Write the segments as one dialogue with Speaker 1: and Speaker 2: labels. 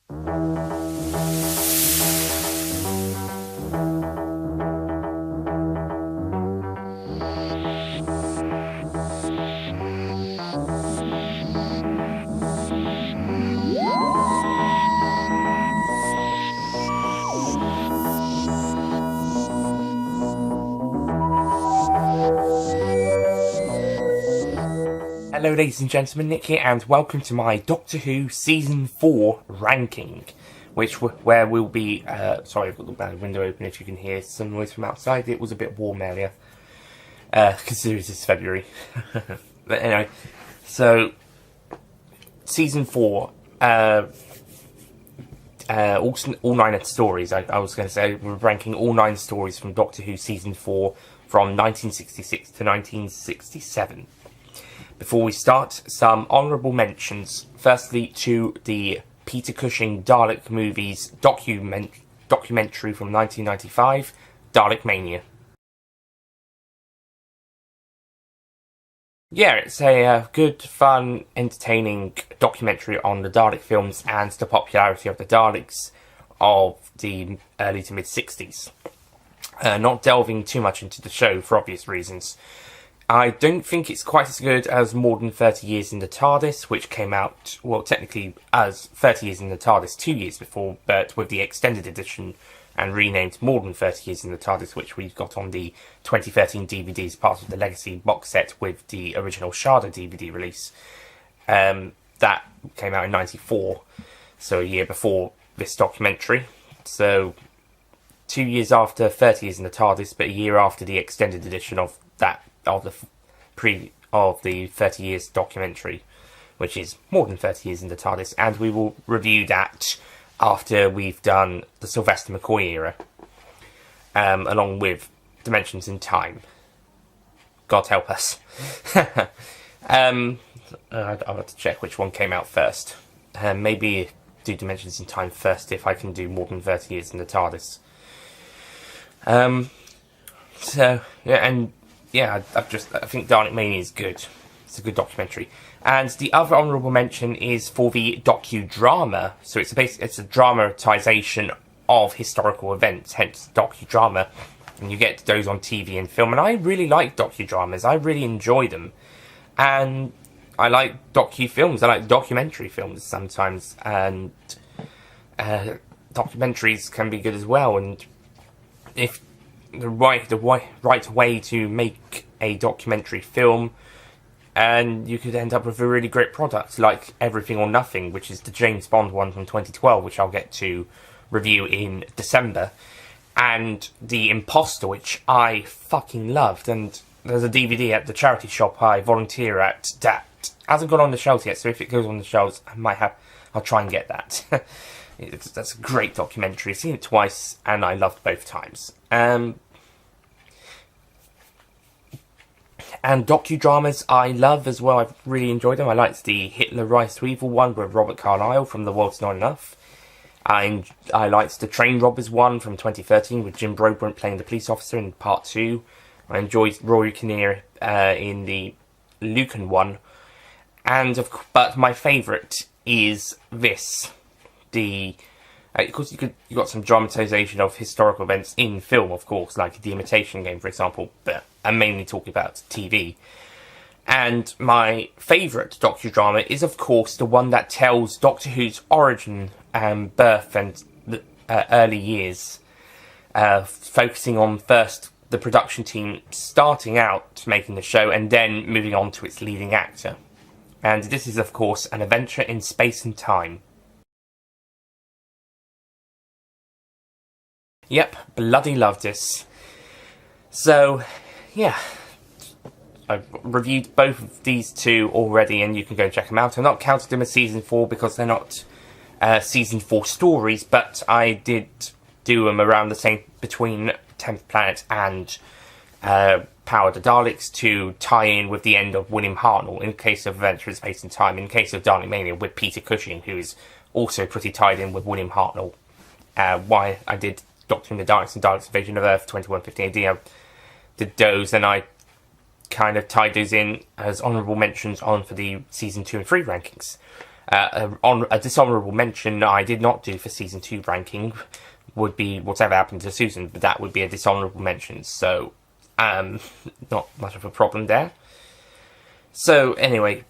Speaker 1: Hello ladies and gentlemen, Nick here, and welcome to my Doctor Who Season 4 ranking, where we'll be, sorry, I've got the window open if you can hear some noise from outside. It was a bit warm earlier, considering it's February. But anyway, so, Season 4, all 9 stories, I was going to say, we're ranking all 9 stories from Doctor Who Season 4 from 1966 to 1967. Before we start, some honourable mentions. Firstly, to the Peter Cushing Dalek movies documentary from 1995, Dalekmania. Yeah, it's a good, fun, entertaining documentary on the Dalek films and the popularity of the Daleks of the early to mid-60s. Not delving too much into the show for obvious reasons. I don't think it's quite as good as More Than 30 Years in the TARDIS, which came out, well, technically as 30 Years in the TARDIS 2 years before, but with the extended edition and renamed More Than 30 Years in the TARDIS, which we've got on the 2013 DVD as part of the Legacy box set with the original Shada DVD release. That came out in 94, so a year before this documentary. So 2 years after 30 Years in the TARDIS, but a year after the extended edition of that, of the 30 Years documentary, which is More Than 30 Years in the TARDIS, and we will review that after we've done the Sylvester McCoy era, along with Dimensions in Time. God help us. I'll have to check which one came out first. Maybe do Dimensions in Time first if I can do More Than 30 Years in the TARDIS. So, yeah, and yeah, I think Dalekmania is good. It's a good documentary. And the other honourable mention is for the docudrama. So it's a dramatisation of historical events, hence docudrama. And you get those on TV and film. And I really like docudramas. I really enjoy them. And I like docu-films. I like documentary films sometimes. And documentaries can be good as well. And if the right way to make a documentary film, and you could end up with a really great product, like Everything or Nothing, which is the James Bond one from 2012, which I'll get to review in December, and The Imposter, which I fucking loved, and there's a DVD at the charity shop I volunteer at that hasn't gone on the shelves yet, so if it goes on the shelves, I'll try and get that. That's a great documentary. I've seen it twice, and I loved both times. And docudramas I love as well. I've really enjoyed them. I liked the Hitler Rise to Evil one with Robert Carlyle from The World's Not Enough. I liked the Train Robbers one from 2013 with Jim Broadbent playing the police officer in part 2. I enjoyed Rory Kinnear in the Lucan one. But my favourite is this. Of course, you got some dramatisation of historical events in film, of course, like The Imitation Game, for example, but I'm mainly talking about TV. And my favourite docudrama is, of course, the one that tells Doctor Who's origin and birth and the early years, focusing on first the production team starting out making the show and then moving on to its leading actor. And this is, of course, An Adventure in Space and Time. Yep, bloody love this. So, yeah, I've reviewed both of these two already, and you can go and check them out. I've not counted them as Season 4 because they're not Season 4 stories, but I did do them around the same, between 10th Planet and Power of the Daleks, to tie in with the end of William Hartnell, in case of Adventure in Space and Time, in case of Dalekmania with Peter Cushing, who is also pretty tied in with William Hartnell. Why I did Doctor in the Daleks and Daleks Invasion of Earth 2115 AD, I did those, and I kind of tied those in as honourable mentions on for the Season 2 and 3 rankings. On a dishonourable mention I did not do for season 2 ranking would be whatever happened to Susan, but that would be a dishonourable mention, so not much of a problem there. So anyway,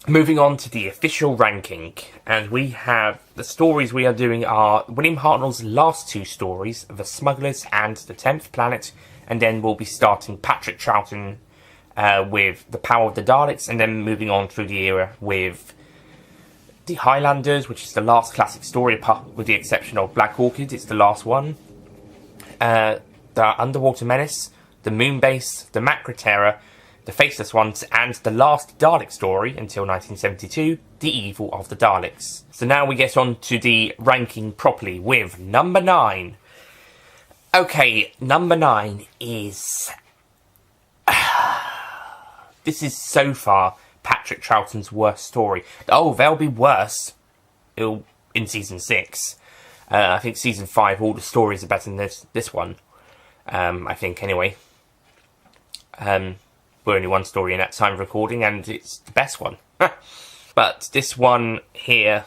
Speaker 1: moving on to the official ranking, and we have the stories we are doing are William Hartnell's last 2 stories, The Smugglers and The 10th Planet, and then we'll be starting Patrick Troughton with The Power of the Daleks, and then moving on through the era with The Highlanders, which is the last classic story, with the exception of Black Orchid, it's the last one. The Underwater Menace, The Moonbase, The Macra Terror, The Faceless Ones, and the last Dalek story until 1972, The Evil of the Daleks. So now we get on to the ranking properly with number 9. Okay, number 9 is... this is so far Patrick Troughton's worst story. Oh, there'll be worse in season 6. I think season 5, all the stories are better than this one. I think, anyway. We're only one story in that time of recording, and it's the best one. But this one here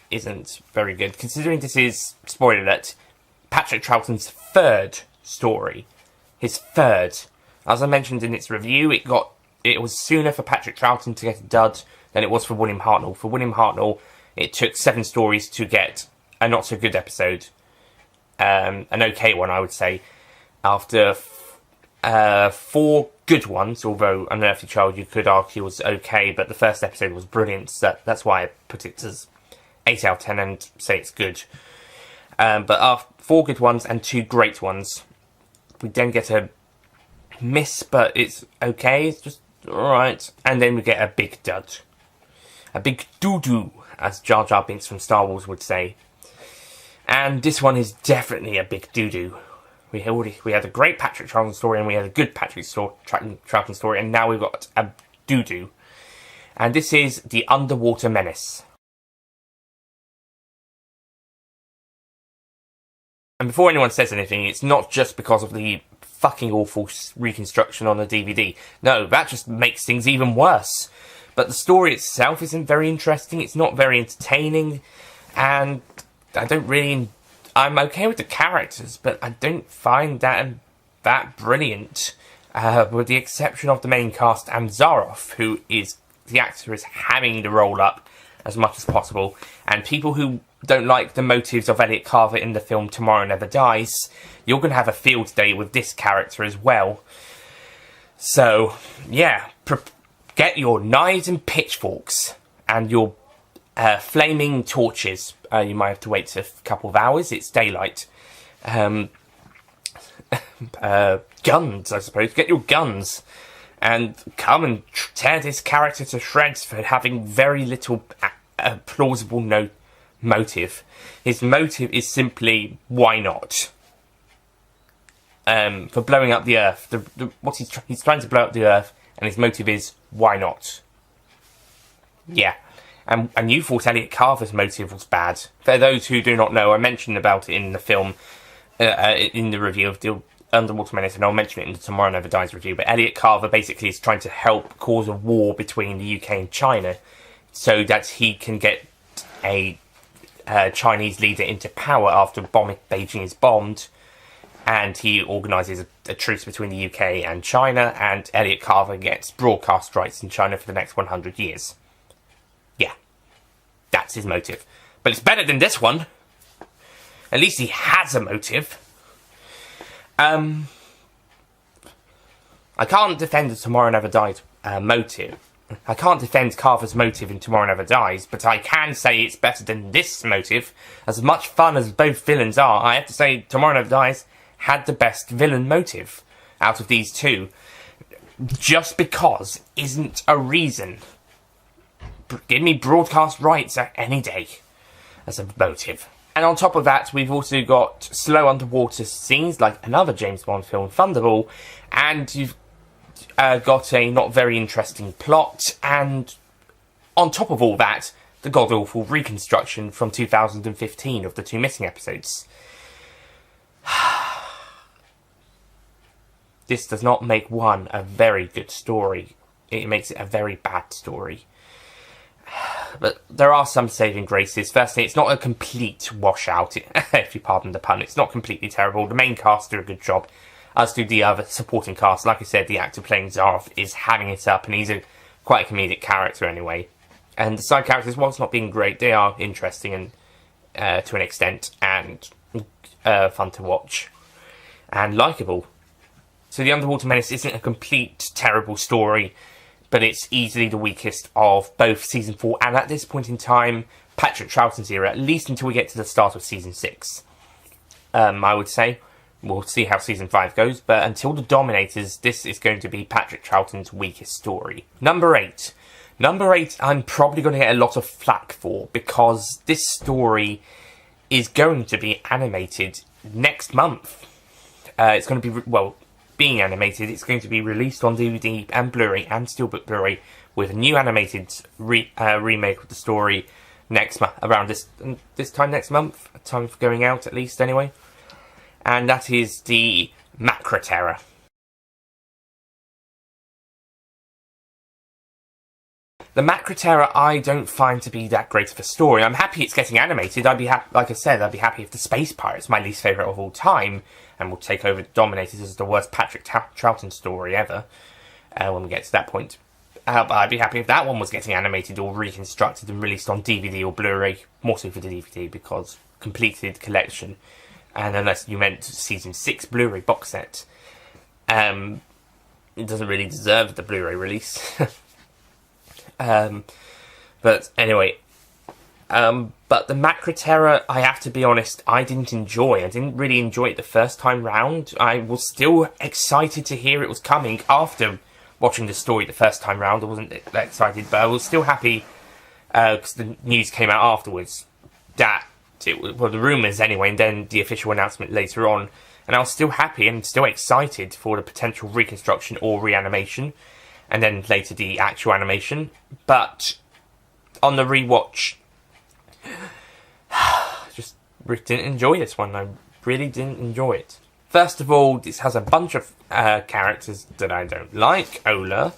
Speaker 1: isn't very good, considering this is, spoiler alert, Patrick Troughton's 3rd story. His 3rd. As I mentioned in its review, it was sooner for Patrick Troughton to get a dud than it was for William Hartnell. For William Hartnell, it took 7 stories to get a not-so-good episode. An okay one, I would say. After 4 good ones, although Unearthly Child, you could argue, was okay, but the first episode was brilliant, so that's why I put it as 8 out of 10 and say it's good. But after 4 good ones and 2 great ones, we then get a miss, but it's okay, it's just alright. And then we get a big dud. A big doo-doo, as Jar Jar Binks from Star Wars would say. And this one is definitely a big doo-doo. We had a great Patrick Troughton story, and we had a good Patrick Troughton story, and now we've got a doo-doo. And this is The Underwater Menace. And before anyone says anything, it's not just because of the fucking awful reconstruction on the DVD. No, that just makes things even worse. But the story itself isn't very interesting, it's not very entertaining, and I'm okay with the characters, but I don't find that brilliant, with the exception of the main cast and Zaroff, who is, the actor is hamming the role up as much as possible, and people who don't like the motives of Elliot Carver in the film Tomorrow Never Dies, you're going to have a field day with this character as well. So, yeah, get your knives and pitchforks, and your flaming torches. You might have to wait a couple of hours, it's daylight. Guns, I suppose. Get your guns. And come and tear this character to shreds for having very little plausible motive. His motive is simply, why not? For blowing up the Earth. He's trying to blow up the Earth, and his motive is, why not? Yeah. And you thought Elliot Carver's motive was bad. For those who do not know, I mentioned about it in the film, in the review of the Underwater Menace, and I'll mention it in the Tomorrow Never Dies review, but Elliot Carver basically is trying to help cause a war between the UK and China, so that he can get a Chinese leader into power after Beijing is bombed, and he organises a truce between the UK and China, and Elliot Carver gets broadcast rights in China for the next 100 years. Yeah, that's his motive. But it's better than this one. At least he has a motive. I can't defend the Tomorrow Never Dies motive. I can't defend Carver's motive in Tomorrow Never Dies, but I can say it's better than this motive. As much fun as both villains are, I have to say Tomorrow Never Dies had the best villain motive out of these two. Just because isn't a reason. Give me broadcast rights any day as a motive. And on top of that, we've also got slow underwater scenes, like another James Bond film, Thunderball, and you've got a not very interesting plot, and on top of all that, the god-awful reconstruction from 2015 of the two missing episodes. This does not make one a very good story. It makes it a very bad story. but there are some saving graces. Firstly, it's not a complete washout, if you pardon the pun. It's not completely terrible. The main cast do a good job, as do the other supporting cast. Like I said, the actor playing Zarov is having it up, and he's quite a comedic character anyway. And the side characters, whilst not being great, they are interesting and to an extent, and fun to watch, and likeable. So the Underwater Menace isn't a complete terrible story, but it's easily the weakest of both Season 4 and, at this point in time, Patrick Troughton's era, at least until we get to the start of Season 6. I would say. We'll see how Season 5 goes, but until the Dominators, this is going to be Patrick Troughton's weakest story. Number 8. Number 8, I'm probably going to get a lot of flack for, because this story is going to be animated next month. It's going to be, well, being animated, it's going to be released on DVD and Blu-ray and Steelbook Blu-ray with a new animated remake of the story next month, around this time next month, time for going out at least anyway. And that is the Macra Terror. The Macra Terror I don't find to be that great of a story. I'm happy it's getting animated. I'd be happy, like I said, I'd be happy if the Space Pirates, my least favourite of all time, and will take over Dominators as the worst Patrick Troughton story ever, when we get to that point. But I'd be happy if that one was getting animated or reconstructed and released on DVD or Blu-ray, more so for the DVD, because completed collection. And unless you meant Season 6 Blu-ray box set, it doesn't really deserve the Blu-ray release. But anyway, but the Macra Terror, I have to be honest, I didn't enjoy. I didn't really enjoy it the first time round. I was still excited to hear it was coming after watching the story the first time round. I wasn't that excited, but I was still happy because the news came out afterwards that well, the rumours anyway, and then the official announcement later on. And I was still happy and still excited for the potential reconstruction or reanimation, and then later the actual animation. But on the rewatch, just didn't enjoy this one. I really didn't enjoy it. First of all, this has a bunch of characters that I don't like. Ola,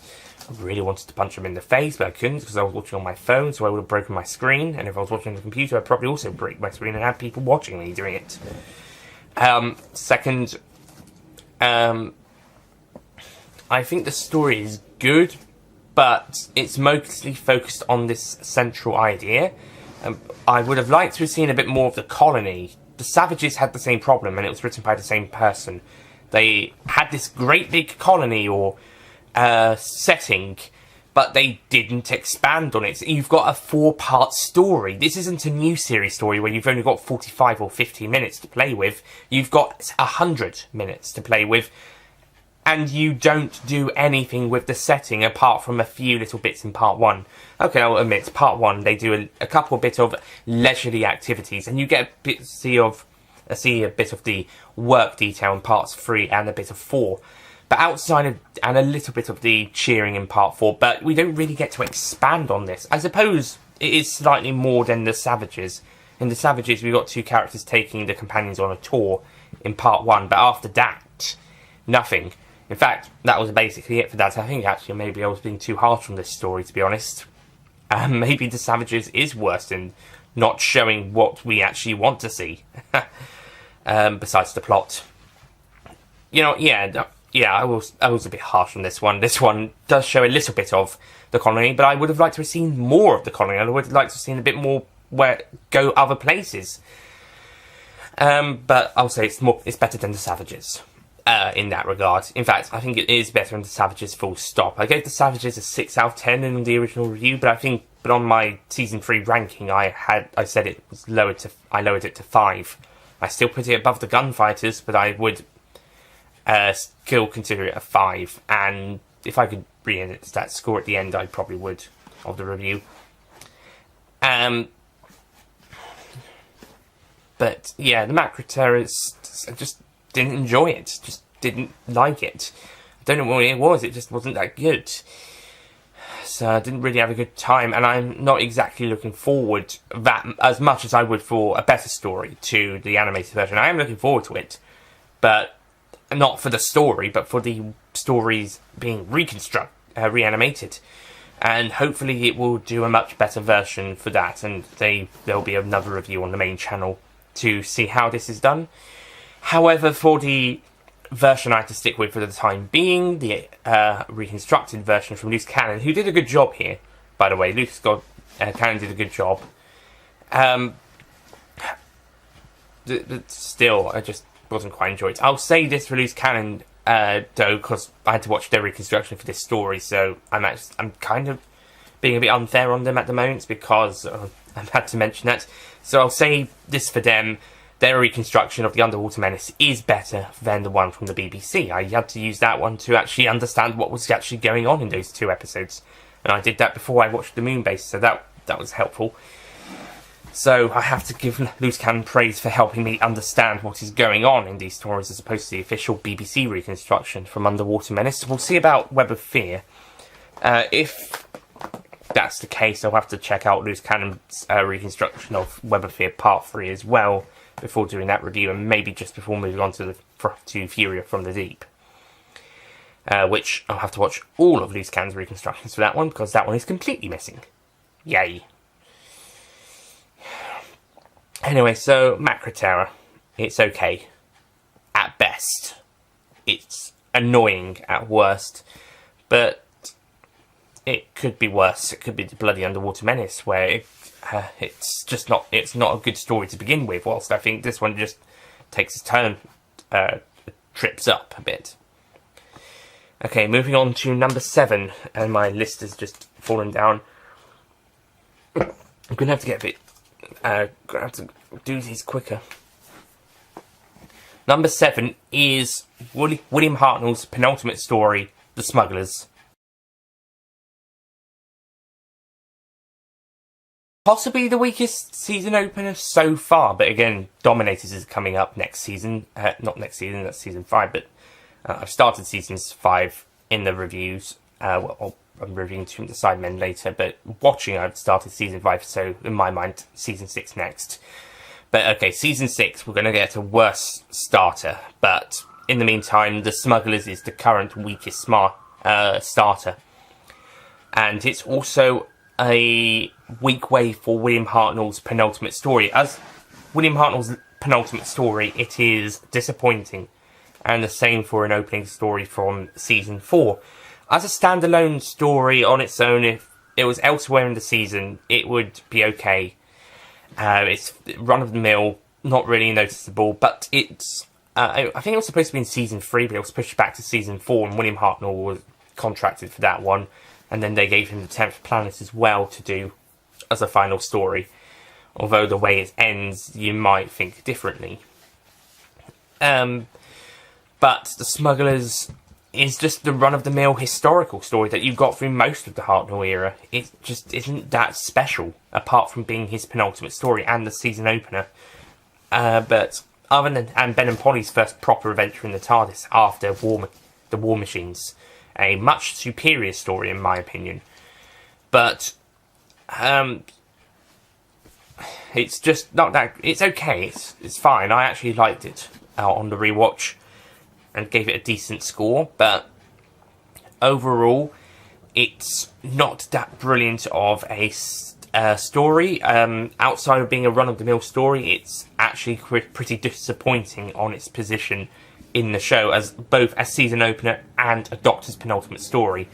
Speaker 1: I really wanted to punch him in the face, but I couldn't because I was watching on my phone, so I would have broken my screen. And if I was watching on the computer, I'd probably also break my screen and have people watching me doing it. Second, I think the story is good, but it's mostly focused on this central idea. I would have liked to have seen a bit more of the colony. The Savages had the same problem, and it was written by the same person. They had this great big colony or setting, but they didn't expand on it. So you've got a 4-part story. This isn't a new series story where you've only got 45 or 50 minutes to play with. You've got 100 minutes to play with, and you don't do anything with the setting apart from a few little bits in part 1. Okay, I'll admit, part 1, they do a couple bit of leisurely activities, and you get see a bit of the work detail in parts 3 and a bit of 4. But outside of, and a little bit of the cheering in part 4, but we don't really get to expand on this. I suppose it is slightly more than the Savages. In the Savages, we've got 2 characters taking the companions on a tour in part 1, but after that, nothing. In fact, that was basically it for that. I think actually maybe I was being too harsh on this story, to be honest. Maybe the Savages is worse in not showing what we actually want to see. Besides the plot. You know, yeah, I was a bit harsh on this one. This one does show a little bit of the colony, but I would have liked to have seen more of the colony. I would have liked to have seen a bit more go other places. But I'll say it's better than the Savages in that regard. In fact, I think it is better than the Savages full stop. I gave the Savages a 6 out of 10 in the original review, but on my season 3 ranking, I said it was I lowered it to 5. I still put it above the Gunfighters, but I would still consider it a 5, and if I could re-edit that score at the end, I probably would, of the review. But yeah, the Macra Terror, I just didn't enjoy it, just didn't like it. I don't know what it was, it just wasn't that good. So I didn't really have a good time, and I'm not exactly looking forward that as much as I would for a better story to the animated version. I am looking forward to it, but not for the story, but for the stories being reanimated. and hopefully it will do a much better version for that, and there'll be another review on the main channel to see how this is done. However, for the version I had to stick with for the time being, the reconstructed version from Loose Cannon, who did a good job here, by the way. Loose Cannon did a good job. Still, I just wasn't quite enjoyed it. I'll say this for Loose Cannon, though, because I had to watch their reconstruction for this story, so I'm kind of being a bit unfair on them at the moment, because I've had to mention that. So I'll say this for them: their reconstruction of the Underwater Menace is better than the one from the BBC. I had to use that one to actually understand what was actually going on in those 2 episodes, and I did that before I watched the Moonbase, so that was helpful. So I have to give Loose Cannon praise for helping me understand what is going on in these stories, as opposed to the official BBC reconstruction from Underwater Menace. We'll see about Web of Fear. If that's the case, I'll have to check out Loose Cannon's reconstruction of Web of Fear Part 3 as well, before doing that review, and maybe just before moving on to Furia from the Deep. Which I'll have to watch all of Loose Cannon's reconstructions for that one, because that one is completely missing. Yay. Anyway, so Macra Terror. It's okay. At best. It's annoying at worst. But it could be worse. It could be the bloody Underwater Menace, where it's not a good story to begin with, whilst I think this one just takes its turn, trips up a bit. Okay, moving on to number 7, and my list has just fallen down. I'm going to have to get a bit... gonna have to do these quicker. Number 7 is William Hartnell's penultimate story, The Smugglers. Possibly the weakest season opener so far, but again, Dominators is coming up next season. Not next season, that's season 5, but I've started season 5 in the reviews. I'm reviewing to the Sidemen later, but watching, I've started season 5, so in my mind, season 6 next. But okay, season 6, we're going to get a worse starter, but in the meantime, The Smugglers is the current weakest starter. And it's also a weak way for William Hartnell's penultimate story. As William Hartnell's penultimate story, it is disappointing, and the same for an opening story from season 4. As a standalone story on its own, if it was elsewhere in the season, it would be okay. It's run-of-the-mill, not really noticeable, but it's... I think it was supposed to be in season 3, but it was pushed back to season 4, and William Hartnell was contracted for that one. And then they gave him the 10th Planet as well to do as a final story. Although the way it ends, you might think differently. But The Smugglers is just the run-of-the-mill historical story that you got through most of the Hartnell era. It just isn't that special, apart from being his penultimate story and the season opener. But other than Ben and Polly's first proper adventure in the TARDIS after the War Machines, a much superior story in my opinion. But it's just not that. It's okay. It's fine. I actually liked it on the rewatch and gave it a decent score, but overall, it's not that brilliant of a story. Outside of being a run-of-the-mill story, it's actually pretty disappointing on its position in the show, as both a season opener and a Doctor's penultimate story.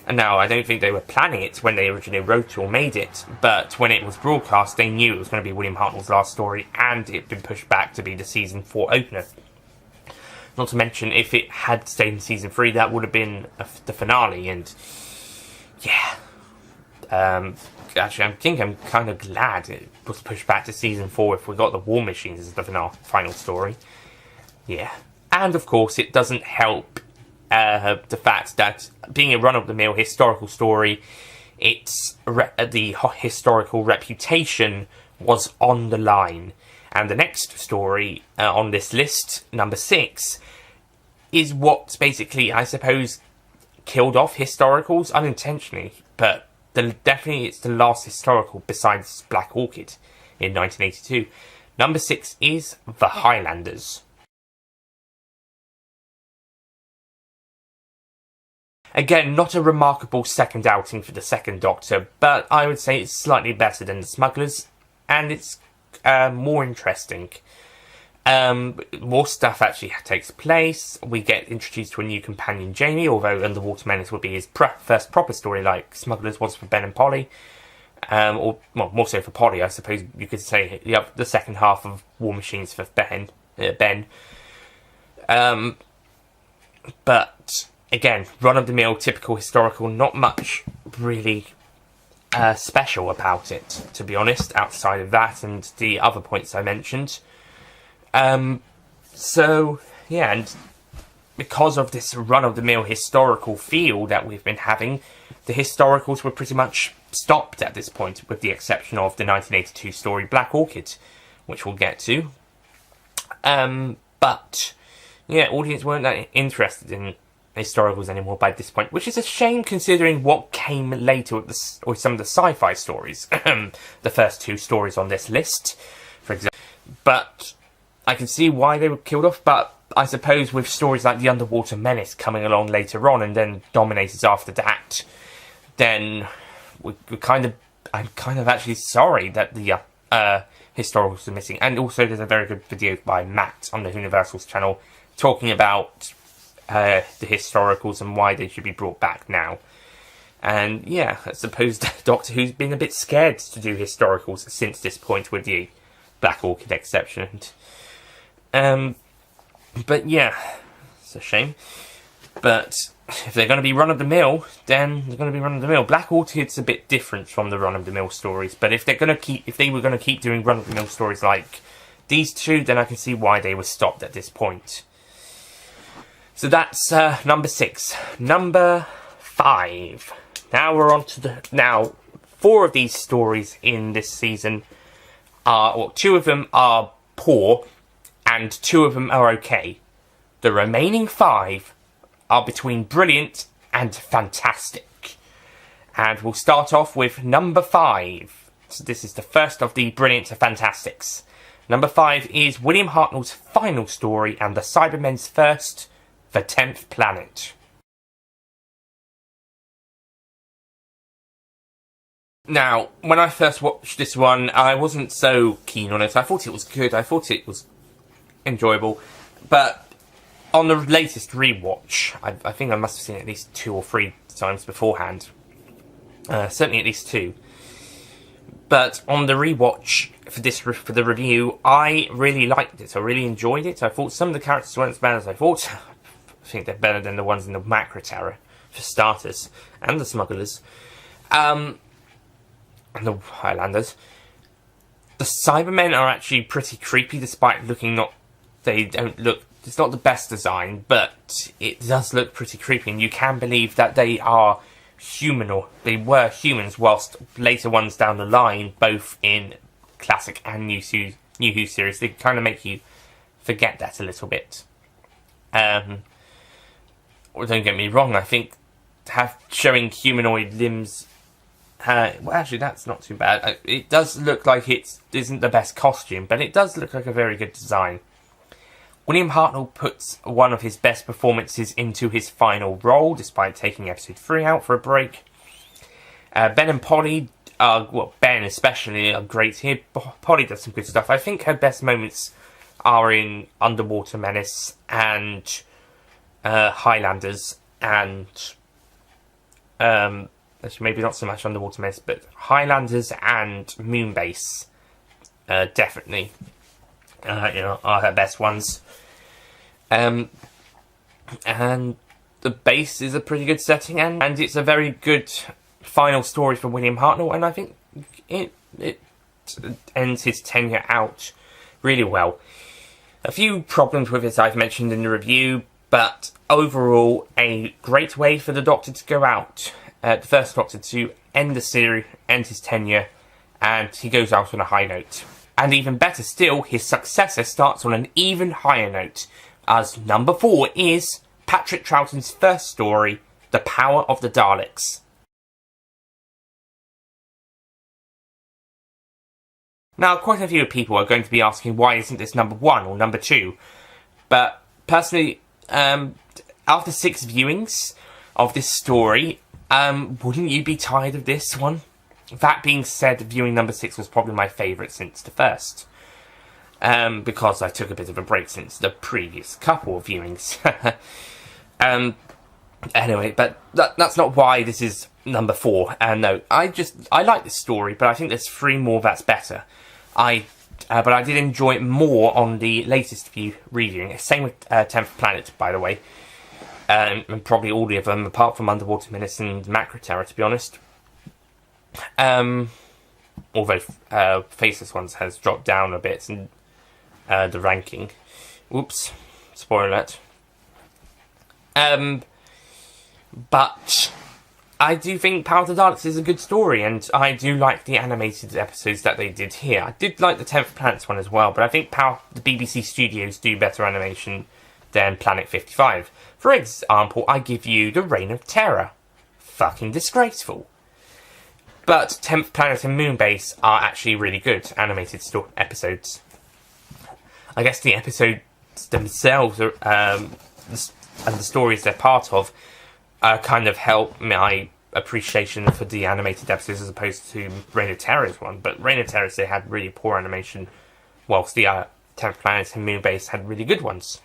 Speaker 1: And now, I don't think they were planning it when they originally wrote it or made it, but when it was broadcast, they knew it was going to be William Hartnell's last story, and it had been pushed back to be the season 4 opener. Not to mention, if it had stayed in season 3, that would have been the finale, and yeah. Actually, I think I'm kind of glad it was pushed back to season 4 if we got the War Machines as the final story. Yeah. And of course, it doesn't help the fact that being a run-of-the-mill historical story, the historical reputation was on the line. And the next story on this list, number 6, is what basically, I suppose, killed off historicals unintentionally. But definitely it's the last historical besides Black Orchid in 1982. Number 6 is The Highlanders. Again, not a remarkable second outing for the second Doctor, but I would say it's slightly better than the Smugglers, and it's more interesting. More stuff actually takes place. We get introduced to a new companion, Jamie, although Underwater Menace would be his first proper story, like Smugglers was for Ben and Polly. Or, well, more so for Polly, I suppose you could say. The second half of War Machines for Ben. But, again, run-of-the-mill, typical historical, not much really special about it, to be honest, outside of that and the other points I mentioned. So, yeah, and because of this run-of-the-mill historical feel that we've been having, the historicals were pretty much stopped at this point, with the exception of the 1982 story Black Orchid, which we'll get to. But, yeah, audience weren't that interested in historicals anymore by this point, which is a shame considering what came later with some of the sci-fi stories. The first two stories on this list, for example. But I can see why they were killed off, but I suppose with stories like the Underwater Menace coming along later on and then Dominators after that, then I'm kind of actually sorry that the historicals are missing. And also there's a very good video by Matt on the Universal's channel talking about the historicals and why they should be brought back now. And yeah, I suppose Doctor Who's been a bit scared to do historicals since this point, with the Black Orchid exception. But yeah, it's a shame. But if they're going to be run-of-the-mill, then they're going to be run-of-the-mill. Black Orchid's a bit different from the run-of-the-mill stories, but if they were going to keep doing run-of-the-mill stories like these two, then I can see why they were stopped at this point. So that's number 6. Number 5. Now we're on to 4 of these stories in this season are, well, 2 of them are poor, and 2 of them are okay. The remaining 5 are between brilliant and fantastic. And we'll start off with number 5. So this is the first of the brilliant to fantastics. Number 5 is William Hartnell's final story and the Cybermen's first, The 10th Planet. Now, when I first watched this one, I wasn't so keen on it. I thought it was good, I thought it was enjoyable, but on the latest rewatch, I think I must have seen it at least 2 or 3 times beforehand. Certainly at least 2. But on the rewatch for the review, I really liked it. I really enjoyed it. I thought some of the characters weren't as bad as I thought. I think they're better than the ones in the Macra Terror, for starters, and the Smugglers, and the Highlanders. The Cybermen are actually pretty creepy, despite they don't look. It's not the best design, but it does look pretty creepy, and you can believe that they are human, or they were humans, whilst later ones down the line, both in classic and New Who series, they kind of make you forget that a little bit. Or don't get me wrong, I think showing humanoid limbs, well, actually that's not too bad. It does look like it isn't the best costume, but it does look like a very good design. William Hartnell puts one of his best performances into his final role, despite taking episode 3 out for a break. Ben and Polly, Ben especially, are great here. Polly does some good stuff. I think her best moments are in Underwater Menace and Highlanders, and actually maybe not so much Underwater Menace, but Highlanders and Moonbase, definitely, are her best ones. And the base is a pretty good setting, and it's a very good final story for William Hartnell, and I think it ends his tenure out really well. A few problems with it I've mentioned in the review, but overall a great way for the Doctor to go out, the first Doctor to end the series, end his tenure, and he goes out on a high note. And even better still, his successor starts on an even higher note, as number 4 is Patrick Troughton's first story, The Power of the Daleks. Now, quite a few people are going to be asking why isn't this number 1 or number 2, but personally, after 6 viewings, of this story. Wouldn't you be tired of this one? That being said, viewing number 6 was probably my favourite since the first. Because I took a bit of a break since the previous couple of viewings. Anyway, but that's not why this is number 4. No, I like this story, but I think there's 3 more that's better. But I did enjoy it more on the latest reviewing. Same with 10th Planet, by the way. And probably all of them, apart from Underwater Menace and Macra Terror, to be honest. Although Faceless Ones has dropped down a bit in the ranking. Oops, spoiler alert. But I do think Power of the Daleks is a good story, and I do like the animated episodes that they did here. I did like the 10th Planets one as well, but I think the BBC Studios do better animation than Planet 55. For example, I give you the Reign of Terror. Fucking disgraceful. But 10th Planet and Moonbase are actually really good animated episodes. I guess the episodes themselves are, and the stories they're part of kind of help my appreciation for the animated episodes as opposed to Reign of Terror's one. But Reign of Terror, they had really poor animation, whilst the 10th Planet and Moonbase had really good ones.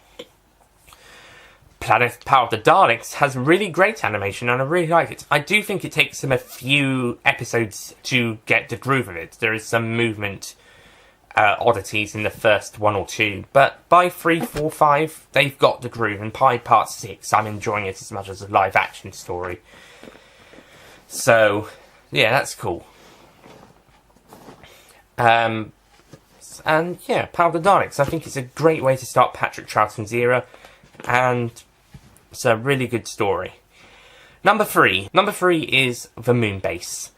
Speaker 1: Power of the Daleks has really great animation, and I really like it. I do think it takes them a few episodes to get the groove of it. There is some movement oddities in the first 1 or 2, but by 3, 4, 5, they've got the groove, and by part 6, I'm enjoying it as much as a live-action story. So, yeah, that's cool. And, yeah, Power of the Daleks, I think it's a great way to start Patrick Troughton's era, and it's a really good story. Number 3. Number 3 is The Moonbase.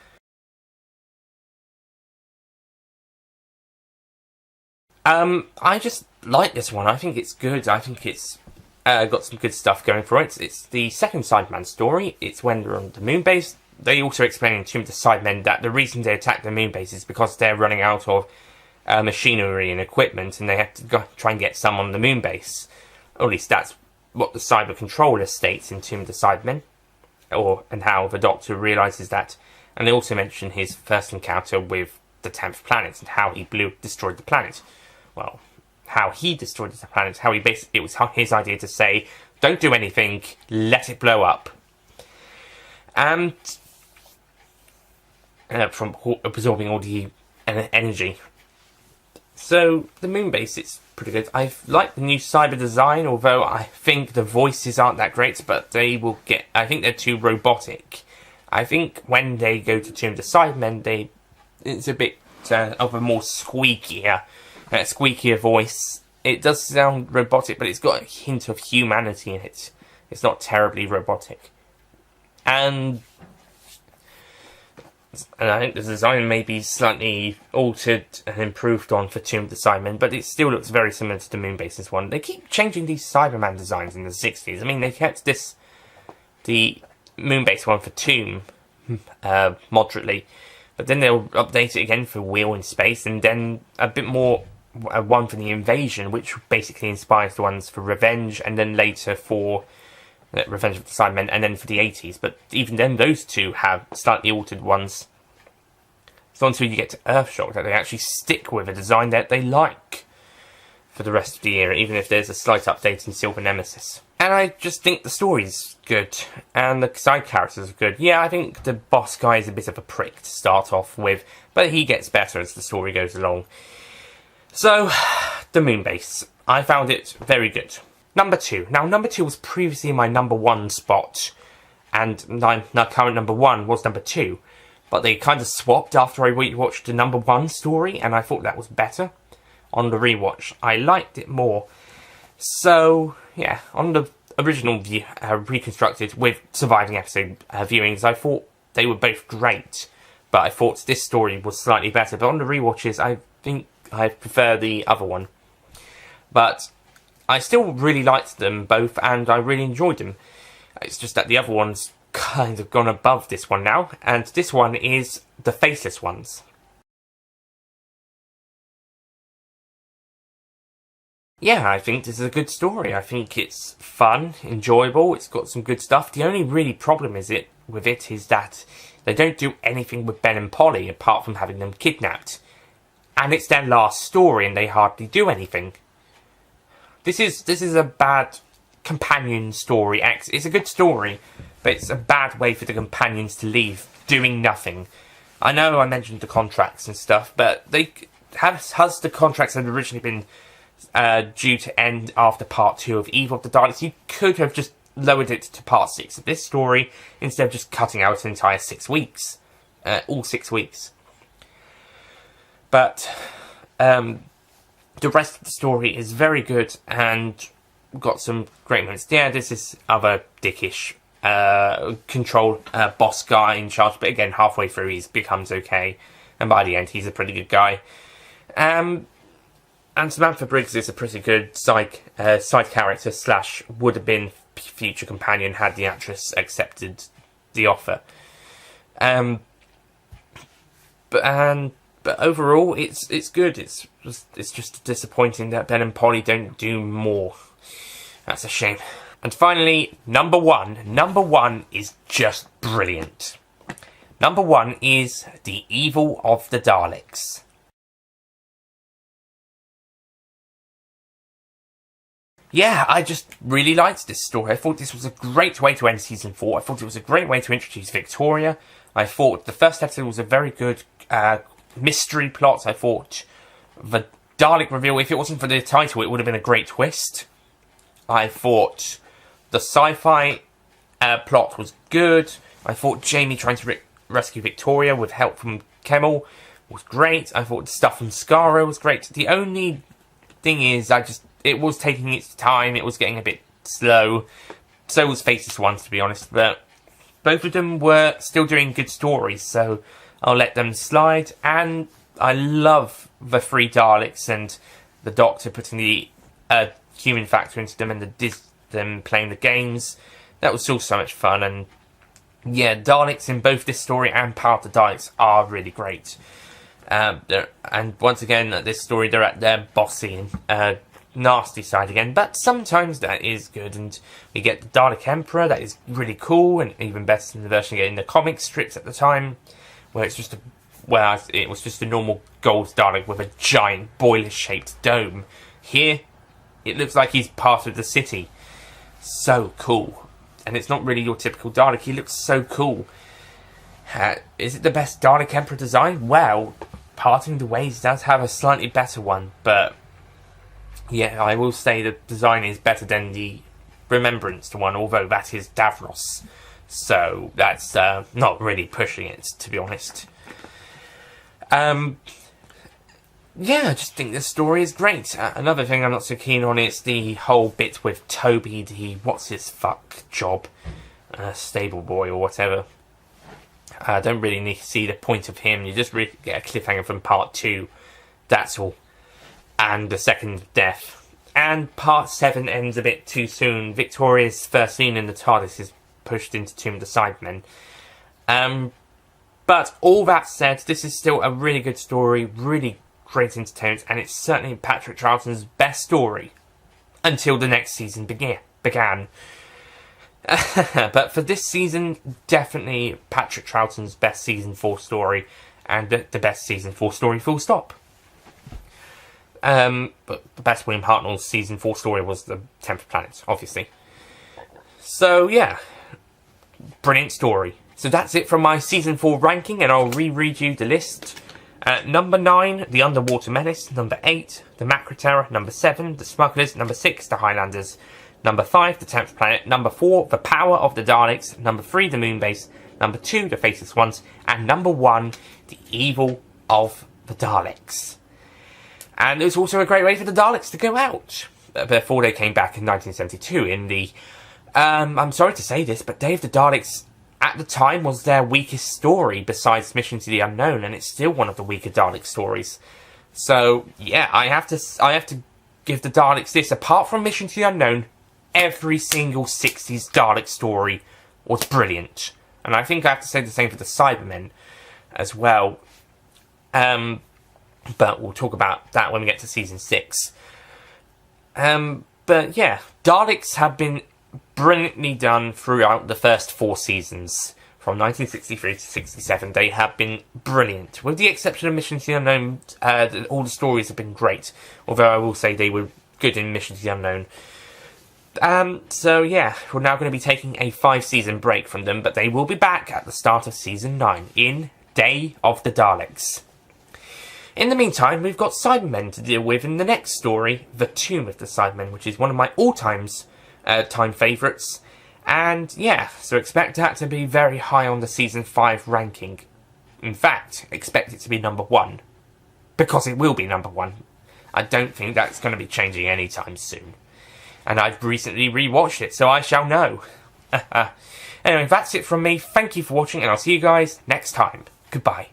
Speaker 1: I just like this one. I think it's good. I think it's got some good stuff going for it. It's the second Sidemen story. It's when they're on the Moonbase. They also explain in Tomb of the Sidemen that the reason they attack the Moonbase is because they're running out of machinery and equipment, and they have to try and get some on the Moonbase. Or at least that's what the Cyber Controller states in Tomb of the Sidemen, and how the Doctor realises that. And they also mention his first encounter with the 10th Planet and how he destroyed the planet. Well, how he destroyed the planet, it was his idea to say, don't do anything, let it blow up. And from absorbing all the energy. So, the Moonbase, it's pretty good. I like the new cyber design, although I think the voices aren't that great, but I think they're too robotic. I think when they go to Tomb of the Sidemen, it's a bit of a more squeakier voice. It does sound robotic, but it's got a hint of humanity in it. It's not terribly robotic. And I think the design may be slightly altered and improved on for Tomb of the Sidemen, but it still looks very similar to the Moonbase's one. They keep changing these Cyberman designs in the 60s. I mean, they kept the Moonbase one for Tomb moderately, but then they'll update it again for Wheel in Space, and then a bit more one for the Invasion, which basically inspires the ones for Revenge, and then later for Revenge of the Sidemen, and then for the 80s. But even then, those two have slightly altered ones. It's not until you get to Earthshock that they actually stick with a design that they like for the rest of the era, even if there's a slight update in Silver Nemesis. And I just think the story's good, and the side characters are good. Yeah, I think the boss guy is a bit of a prick to start off with, but he gets better as the story goes along. So, the Moonbase. I found it very good. Number 2. Now, number 2 was previously my number 1 spot, and my current number 1 was number 2. But they kind of swapped after I rewatched the number 1 story, and I thought that was better. On the rewatch, I liked it more. So, yeah, on the original reconstructed with surviving episode viewings, I thought they were both great. But I thought this story was slightly better. But on the rewatches, I think I prefer the other one. But I still really liked them both, and I really enjoyed them. It's just that the other one's kind of gone above this one now, and this one is the Faceless Ones. Yeah, I think this is a good story. I think it's fun, enjoyable, it's got some good stuff. The only really problem with it is that they don't do anything with Ben and Polly apart from having them kidnapped. And it's their last story and they hardly do anything. This is a bad companion story. It's a good story, but it's a bad way for the companions to leave, doing nothing. I know I mentioned the contracts and stuff, but has the contracts had originally been due to end after part 2 of Evil of the Daleks, you could have just lowered it to part 6 of this story instead of just cutting out an entire 6 weeks. All 6 weeks. But the rest of the story is very good and got some great moments. Yeah, this is other dickish control boss guy in charge, but again, halfway through he becomes okay, and by the end he's a pretty good guy. And Samantha Briggs is a pretty good side character / would have been future companion had the actress accepted the offer. But overall, it's good. It's just disappointing that Ben and Polly don't do more. That's a shame. And finally, number one. Number one is just brilliant. Number one is The Evil of the Daleks. Yeah, I just really liked this story. I thought this was a great way to end Season 4. I thought it was a great way to introduce Victoria. I thought the first episode was a very good mystery plot. I thought the Dalek reveal, if it wasn't for the title, it would have been a great twist. I thought the sci-fi plot was good. I thought Jamie trying to rescue Victoria with help from Kemmel was great. I thought the stuff from Skara was great. The only thing is, it was taking its time. It was getting a bit slow. So was Faceless Ones, to be honest. But both of them were still doing good stories, so I'll let them slide. And I love the 3 Daleks and the Doctor putting the human factor into them and them playing the games. That was still so much fun. And yeah, Daleks in both this story and Power Of The Daleks are really great. And once again, this story, they're at their bossy and nasty side again, but sometimes that is good, and we get the Dalek Emperor. That is really cool, and even better than the version you get in the comic strips at the time, where it was just a normal gold Dalek with a giant boiler-shaped dome. Here, it looks like he's part of the city. So cool. And it's not really your typical Dalek. He looks so cool. Is it the best Dalek Emperor design? Well, Parting the Ways does have a slightly better one, but yeah, I will say the design is better than the Remembrance one, although that is Davros. So that's not really pushing it, to be honest. Yeah, I just think this story is great. Another thing I'm not so keen on is the whole bit with Toby, the what's his fuck job, stable boy or whatever. I don't really need to see the point of him. You just really get a cliffhanger from part 2. That's all. And the second death. And part 7 ends a bit too soon. Victoria's first scene in the TARDIS is pushed into Tomb of the Cybermen. But all that said, this is still a really good story, really great entertainment, and it's certainly Patrick Troughton's best story until the next season began. But for this season, definitely Patrick Troughton's best season 4 story, and the best season 4 story, full stop. But the best William Hartnell's season 4 story was the 10th Planet, obviously. So yeah, brilliant story. So that's it from my season 4 ranking, and I'll reread you the list. Number 9, The Underwater Menace. Number 8, The Macra Terror. Number 7, The Smugglers. Number 6, The Highlanders. Number 5, The 10th Planet. Number 4, The Power of the Daleks. Number 3, The Moonbase. Number 2, The Faceless Ones. And number 1, The Evil of the Daleks. And it was also a great way for the Daleks to go out before they came back in 1972 in the... I'm sorry to say this, but Day of the Daleks at the time was their weakest story besides Mission to the Unknown, and it's still one of the weaker Dalek stories. So, yeah, I have to give the Daleks this. Apart from Mission to the Unknown, every single 60s Dalek story was brilliant. And I think I have to say the same for the Cybermen as well. But we'll talk about that when we get to Season 6. But yeah, Daleks have been brilliantly done throughout the first 4 seasons. From 1963 to 67, they have been brilliant. With the exception of Mission to the Unknown, all the stories have been great. Although I will say they were good in Mission to the Unknown. So yeah, we're now going to be taking a 5-season break from them, but they will be back at the start of Season 9 in Day of the Daleks. In the meantime, we've got Cybermen to deal with in the next story, The Tomb of the Cybermen, which is one of my all-time favourites. And yeah, so expect that to be very high on the Season 5 ranking. In fact, expect it to be number 1. Because it will be number 1. I don't think that's going to be changing anytime soon. And I've recently rewatched it, so I shall know. Anyway, that's it from me. Thank you for watching, and I'll see you guys next time. Goodbye.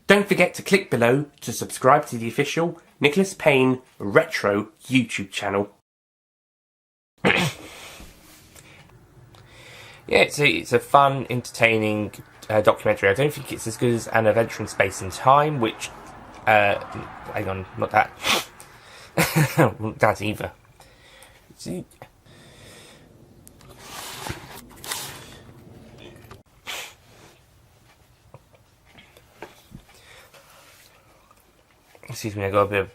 Speaker 1: Don't forget to click below to subscribe to the official Nicholas Payne Retro YouTube channel. Yeah, it's a fun, entertaining documentary. I don't think it's as good as An Adventure in Space and Time, which... hang on, not that. Not that either. See... Excuse me, I got a bit of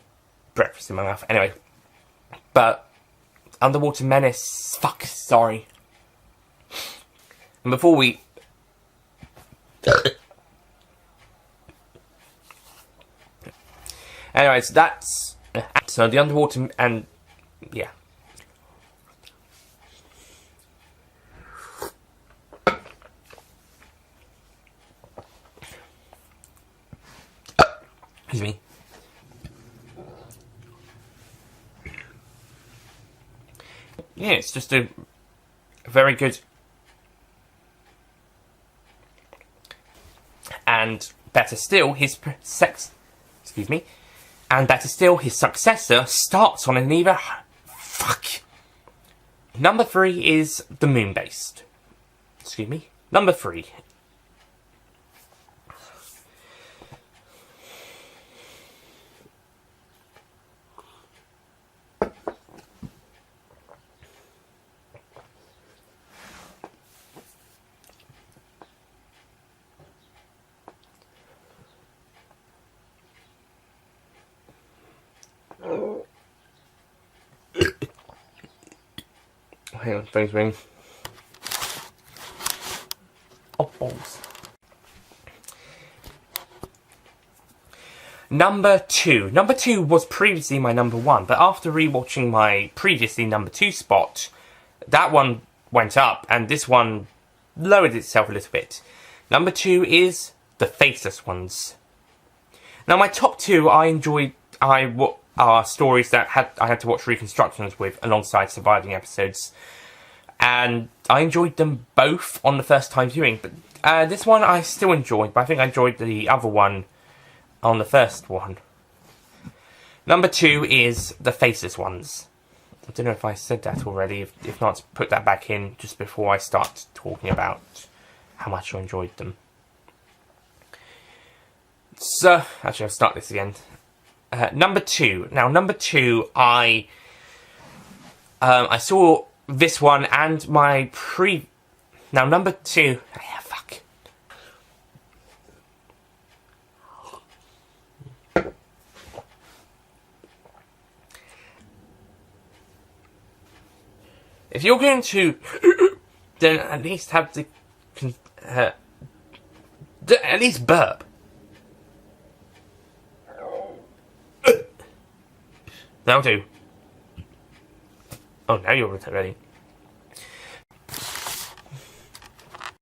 Speaker 1: breakfast in my mouth. Anyway. But... Underwater Menace... Fuck, sorry. And before we... Anyways, that's... So the Underwater... And... Yeah. Excuse me. Yeah, it's just a very good... And better still, his And better still, his successor starts on an even... Fuck. Number 3 is the Moonbase. Excuse me. Number 3. Hang on, phone's ring. Oh, balls. Number 2. Number 2 was previously my number 1, but after rewatching my previously number 2 spot, that one went up, and this one lowered itself a little bit. Number 2 is The Faceless Ones. Now, my top 2 I enjoyed... are stories that I had to watch reconstructions with alongside surviving episodes, and I enjoyed them both on the first time viewing, but this one I still enjoyed, but I think I enjoyed the other one on the first one. Number 2 is The Faceless Ones. I don't know if I said that already. If not, put that back in just before I start talking about how much I enjoyed them. So, actually I'll start this again. Number 2. Now, number 2, I saw this one and my Now, number 2... Yeah, fuck. If you're going to... then at least have the... at least burp. That'll do. Oh, now you're ready.